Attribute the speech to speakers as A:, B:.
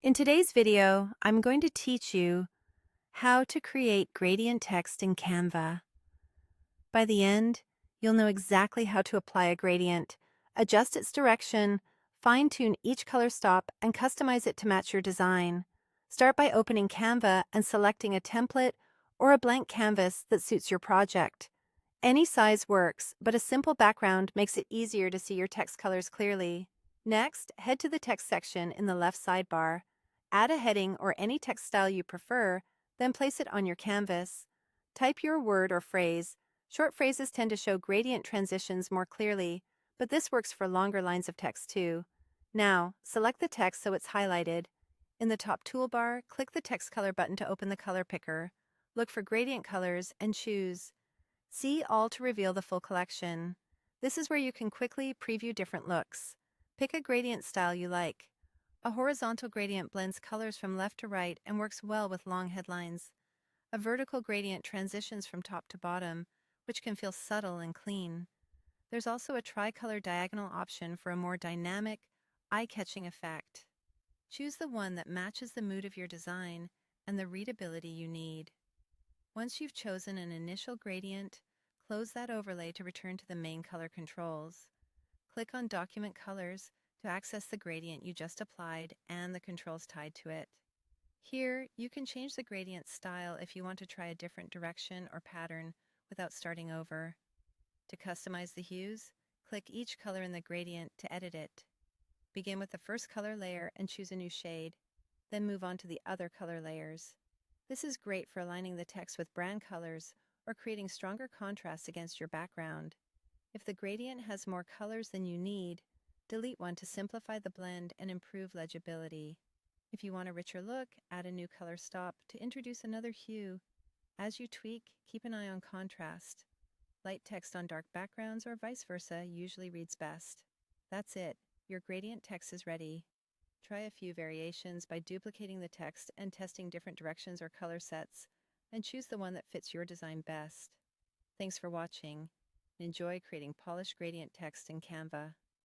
A: In today's video, I'm going to teach you how to create gradient text in Canva. By the end, you'll know exactly how to apply a gradient, adjust its direction, fine-tune each color stop, and customize it to match your design. Start by opening Canva and selecting a template or a blank canvas that suits your project. Any size works, but a simple background makes it easier to see your text colors clearly. Next, head to the text section in the left sidebar. Add a heading or any text style you prefer, then place it on your canvas. Type your word or phrase. Short phrases tend to show gradient transitions more clearly, but this works for longer lines of text too. Now, select the text so it's highlighted. In the top toolbar, click the text color button to open the color picker. Look for gradient colors and choose. See all to reveal the full collection. This is where you can quickly preview different looks. Pick a gradient style you like. A horizontal gradient blends colors from left to right and works well with long headlines. A vertical gradient transitions from top to bottom, which can feel subtle and clean. There's also a tricolor diagonal option for a more dynamic, eye-catching effect. Choose the one that matches the mood of your design and the readability you need. Once you've chosen an initial gradient, close that overlay to return to the main color controls. Click on Document Colors to access the gradient you just applied and the controls tied to it. Here, you can change the gradient style if you want to try a different direction or pattern without starting over. To customize the hues, click each color in the gradient to edit it. Begin with the first color layer and choose a new shade, then move on to the other color layers. This is great for aligning the text with brand colors or creating stronger contrast against your background. If the gradient has more colors than you need, delete one to simplify the blend and improve legibility. If you want a richer look, add a new color stop to introduce another hue. As you tweak, keep an eye on contrast. Light text on dark backgrounds or vice versa usually reads best. That's it. Your gradient text is ready. Try a few variations by duplicating the text and testing different directions or color sets, and choose the one that fits your design best. Thanks for watching. Enjoy creating polished gradient text in Canva.